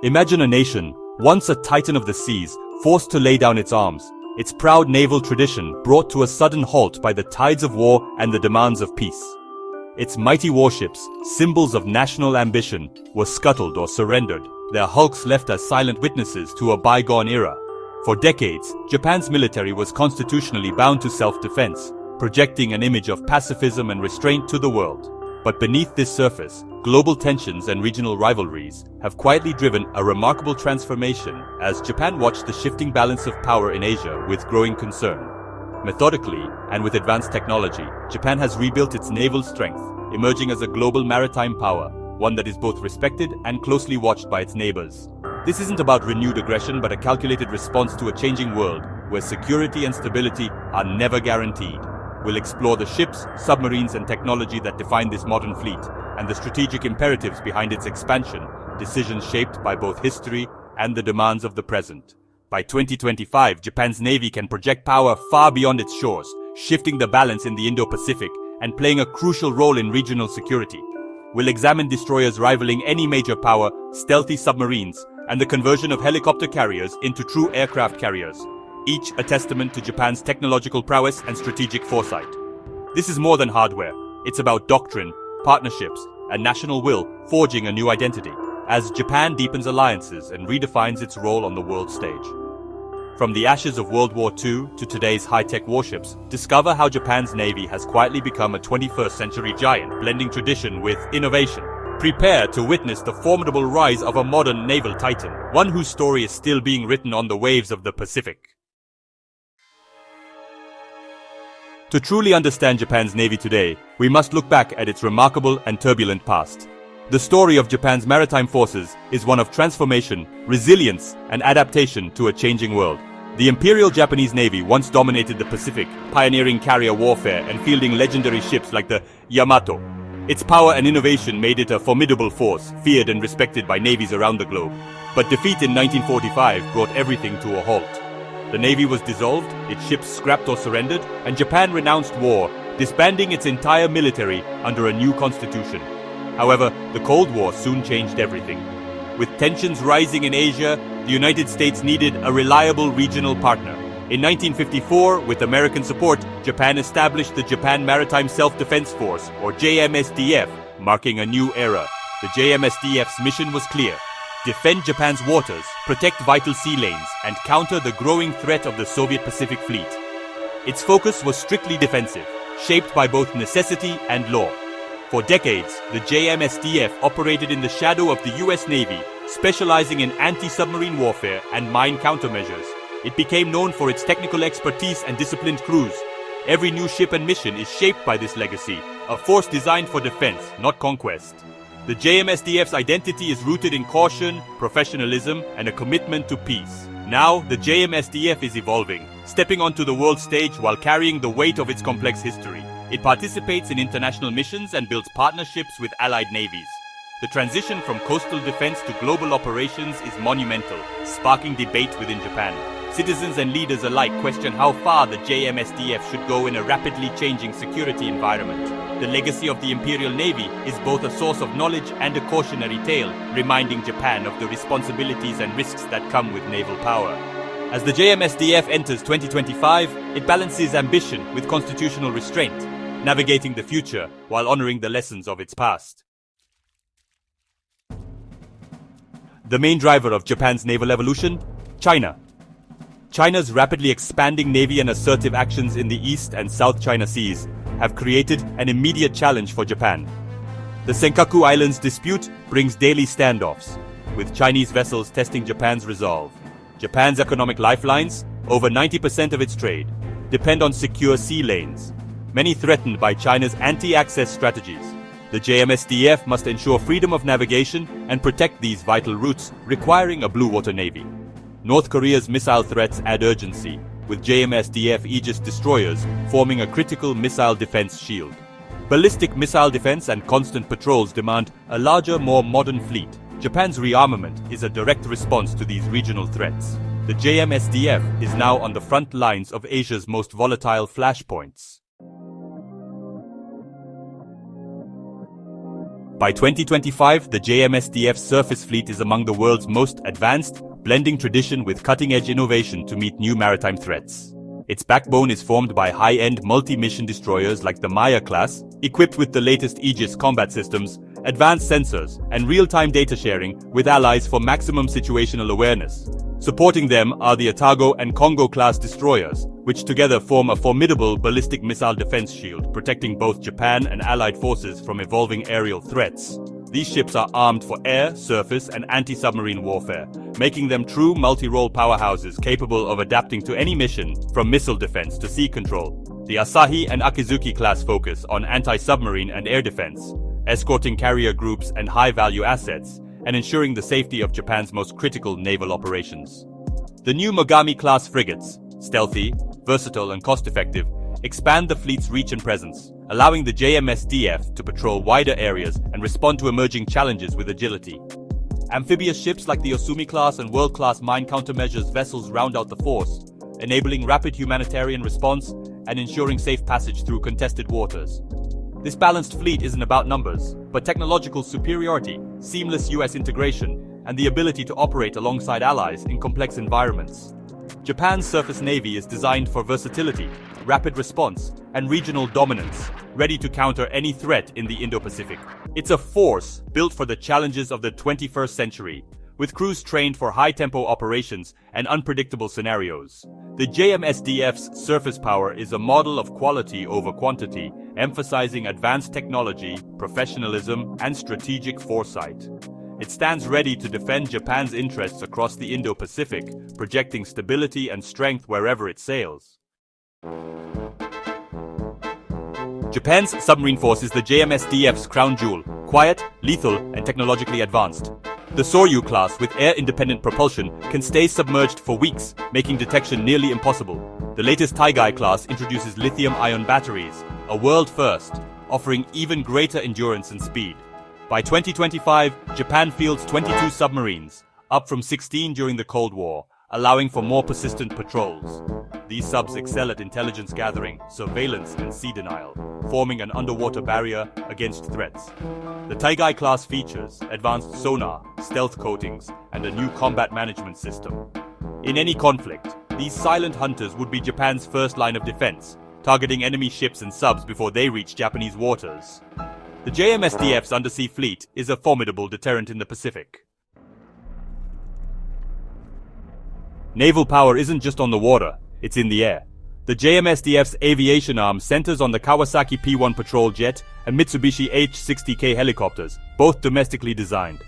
Imagine a nation, once a titan of the seas, forced to lay down its arms, its proud naval tradition brought to a sudden halt by the tides of war and the demands of peace. Its mighty warships, symbols of national ambition, were scuttled or surrendered, their hulks left as silent witnesses to a bygone era. For decades, Japan's military was constitutionally bound to self-defense, projecting an image of pacifism and restraint to the world. But beneath this surface, global tensions and regional rivalries have quietly driven a remarkable transformation as Japan watched the shifting balance of power in Asia with growing concern. Methodically, and with advanced technology, Japan has rebuilt its naval strength, emerging as a global maritime power, one that is both respected and closely watched by its neighbors. This isn't about renewed aggression but a calculated response to a changing world where security and stability are never guaranteed. We'll explore the ships, submarines and technology that define this modern fleet, and the strategic imperatives behind its expansion, decisions shaped by both history and the demands of the present. By 2025, Japan's Navy can project power far beyond its shores, shifting the balance in the Indo-Pacific and playing a crucial role in regional security. We'll examine destroyers rivaling any major power, stealthy submarines, and the conversion of helicopter carriers into true aircraft carriers, each a testament to Japan's technological prowess and strategic foresight. This is more than hardware. It's about doctrine, partnerships, and national will forging a new identity, as Japan deepens alliances and redefines its role on the world stage. From the ashes of World War II to today's high-tech warships, discover how Japan's Navy has quietly become a 21st century giant, blending tradition with innovation. Prepare to witness the formidable rise of a modern naval titan, one whose story is still being written on the waves of the Pacific. To truly understand Japan's Navy today, we must look back at its remarkable and turbulent past. The story of Japan's maritime forces is one of transformation, resilience, and adaptation to a changing world. The Imperial Japanese Navy once dominated the Pacific, pioneering carrier warfare and fielding legendary ships like the Yamato. Its power and innovation made it a formidable force, feared and respected by navies around the globe. But defeat in 1945 brought everything to a halt. The Navy was dissolved, its ships scrapped or surrendered, and Japan renounced war, disbanding its entire military under a new constitution. However, the Cold War soon changed everything. With tensions rising in Asia, the United States needed a reliable regional partner. In 1954, with American support, Japan established the Japan Maritime Self-Defense Force, or JMSDF, marking a new era. The JMSDF's mission was clear: defend Japan's waters, protect vital sea lanes, and counter the growing threat of the Soviet Pacific Fleet. Its focus was strictly defensive, shaped by both necessity and law. For decades, the JMSDF operated in the shadow of the US Navy, specializing in anti-submarine warfare and mine countermeasures. It became known for its technical expertise and disciplined crews. Every new ship and mission is shaped by this legacy, a force designed for defense, not conquest. The JMSDF's identity is rooted in caution, professionalism, and a commitment to peace. Now, the JMSDF is evolving, stepping onto the world stage while carrying the weight of its complex history. It participates in international missions and builds partnerships with allied navies. The transition from coastal defense to global operations is monumental, sparking debate within Japan. Citizens and leaders alike question how far the JMSDF should go in a rapidly changing security environment. The legacy of the Imperial Navy is both a source of knowledge and a cautionary tale, reminding Japan of the responsibilities and risks that come with naval power. As the JMSDF enters 2025, it balances ambition with constitutional restraint, navigating the future while honoring the lessons of its past. The main driver of Japan's naval evolution? China. China's rapidly expanding navy and assertive actions in the East and South China Seas have created an immediate challenge for Japan. The Senkaku Islands dispute brings daily standoffs, with Chinese vessels testing Japan's resolve. Japan's economic lifelines, over 90% of its trade, depend on secure sea lanes, many threatened by China's anti-access strategies. The JMSDF must ensure freedom of navigation and protect these vital routes, requiring a blue water navy. North Korea's missile threats add urgency, with JMSDF Aegis destroyers forming a critical missile defense shield. Ballistic missile defense and constant patrols demand a larger, more modern fleet. Japan's rearmament is a direct response to these regional threats. The JMSDF is now on the front lines of Asia's most volatile flashpoints. By 2025, the JMSDF surface fleet is among the world's most advanced, blending tradition with cutting-edge innovation to meet new maritime threats. Its backbone is formed by high-end multi-mission destroyers like the Taigei-class, equipped with the latest Aegis combat systems, advanced sensors, and real-time data sharing with allies for maximum situational awareness. Supporting them are the Otago and Congo-class destroyers, which together form a formidable ballistic missile defense shield, protecting both Japan and allied forces from evolving aerial threats. These ships are armed for air, surface, and anti-submarine warfare, making them true multi-role powerhouses capable of adapting to any mission, from missile defense to sea control. The Asahi and Akizuki-class focus on anti-submarine and air defense, escorting carrier groups and high-value assets, and ensuring the safety of Japan's most critical naval operations. The new Mogami-class frigates, stealthy, versatile, and cost-effective, expand the fleet's reach and presence, allowing the JMSDF to patrol wider areas and respond to emerging challenges with agility. Amphibious ships like the Izumo-class and world-class mine countermeasures vessels round out the force, enabling rapid humanitarian response and ensuring safe passage through contested waters. This balanced fleet isn't about numbers, but technological superiority, seamless US integration, and the ability to operate alongside allies in complex environments. Japan's surface navy is designed for versatility, rapid response, and regional dominance, ready to counter any threat in the Indo-Pacific. It's a force built for the challenges of the 21st century, with crews trained for high-tempo operations and unpredictable scenarios. The JMSDF's surface power is a model of quality over quantity, emphasizing advanced technology, professionalism, and strategic foresight. It stands ready to defend Japan's interests across the Indo-Pacific, projecting stability and strength wherever it sails. Japan's submarine force is the JMSDF's crown jewel, quiet, lethal, and technologically advanced. The Soryu-class with air-independent propulsion can stay submerged for weeks, making detection nearly impossible. The latest Taigei-class introduces lithium-ion batteries, a world first, offering even greater endurance and speed. By 2025, Japan fields 22 submarines, up from 16 during the Cold War, allowing for more persistent patrols. These subs excel at intelligence gathering, surveillance, and sea denial, forming an underwater barrier against threats. The Taigei-class features advanced sonar, stealth coatings, and a new combat management system. In any conflict, these silent hunters would be Japan's first line of defense, targeting enemy ships and subs before they reach Japanese waters. The JMSDF's undersea fleet is a formidable deterrent in the Pacific. Naval power isn't just on the water, it's in the air. The JMSDF's aviation arm centers on the Kawasaki P-1 patrol jet and Mitsubishi H-60K helicopters, both domestically designed.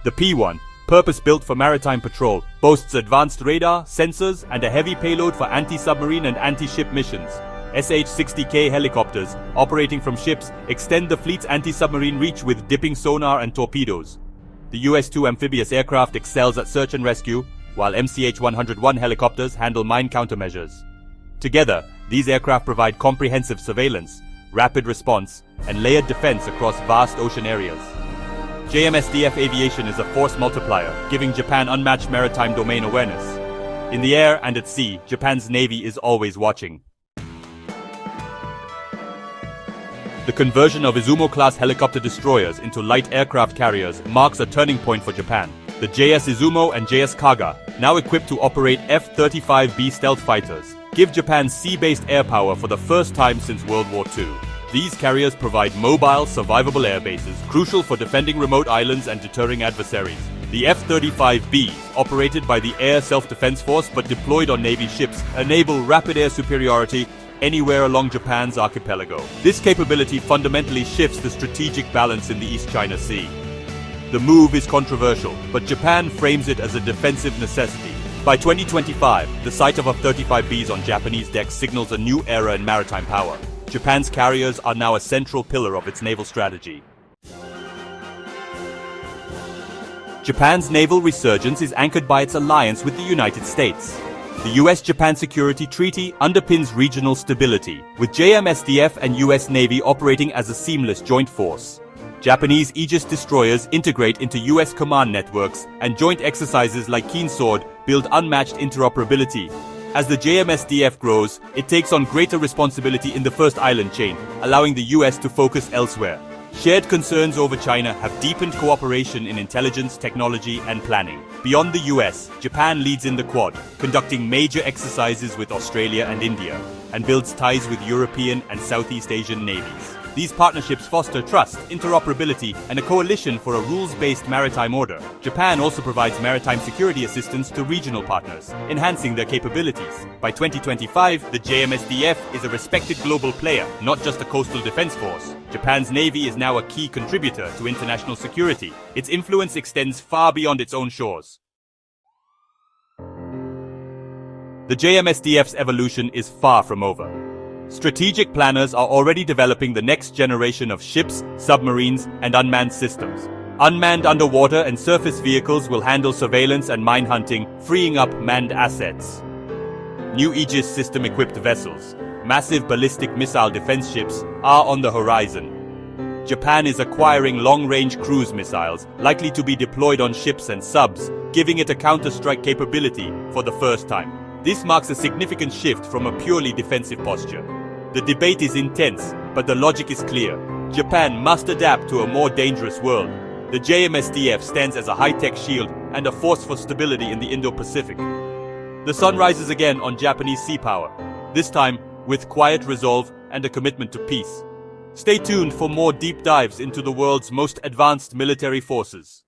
The P-1, purpose-built for maritime patrol, boasts advanced radar, sensors, and a heavy payload for anti-submarine and anti-ship missions. SH-60K helicopters, operating from ships, extend the fleet's anti-submarine reach with dipping sonar and torpedoes. The US-2 amphibious aircraft excels at search and rescue, while MCH-101 helicopters handle mine countermeasures. Together, these aircraft provide comprehensive surveillance, rapid response, and layered defense across vast ocean areas. JMSDF aviation is a force multiplier, giving Japan unmatched maritime domain awareness. In the air and at sea, Japan's navy is always watching. The conversion of Izumo-class helicopter destroyers into light aircraft carriers marks a turning point for Japan. The JS Izumo and JS Kaga, now equipped to operate F-35B stealth fighters, give Japan sea-based air power for the first time since World War II. These carriers provide mobile, survivable air bases, crucial for defending remote islands and deterring adversaries. The F-35Bs, operated by the Air Self-Defense Force but deployed on Navy ships, enable rapid air superiority anywhere along Japan's archipelago. This capability fundamentally shifts the strategic balance in the East China Sea. The move is controversial, but Japan frames it as a defensive necessity. By 2025, the sight of F-35Bs on Japanese decks signals a new era in maritime power. Japan's carriers are now a central pillar of its naval strategy. Japan's naval resurgence is anchored by its alliance with the United States. The US-Japan Security Treaty underpins regional stability, with JMSDF and US Navy operating as a seamless joint force. Japanese Aegis destroyers integrate into US command networks, and joint exercises like Keen Sword build unmatched interoperability. As the JMSDF grows, it takes on greater responsibility in the first island chain, allowing the US to focus elsewhere. Shared concerns over China have deepened cooperation in intelligence, technology, and planning. Beyond the US, Japan leads in the Quad, conducting major exercises with Australia and India, and builds ties with European and Southeast Asian navies. These partnerships foster trust, interoperability, and a coalition for a rules-based maritime order. Japan also provides maritime security assistance to regional partners, enhancing their capabilities. By 2025, the JMSDF is a respected global player, not just a coastal defense force. Japan's navy is now a key contributor to international security. Its influence extends far beyond its own shores. The JMSDF's evolution is far from over. Strategic planners are already developing the next generation of ships, submarines, and unmanned systems. Unmanned underwater and surface vehicles will handle surveillance and mine hunting, freeing up manned assets. New Aegis system-equipped vessels, massive ballistic missile defense ships, are on the horizon. Japan is acquiring long-range cruise missiles, likely to be deployed on ships and subs, giving it a counter-strike capability for the first time. This marks a significant shift from a purely defensive posture. The debate is intense, but the logic is clear. Japan must adapt to a more dangerous world. The JMSDF stands as a high-tech shield and a force for stability in the Indo-Pacific. The sun rises again on Japanese sea power, this time with quiet resolve and a commitment to peace. Stay tuned for more deep dives into the world's most advanced military forces.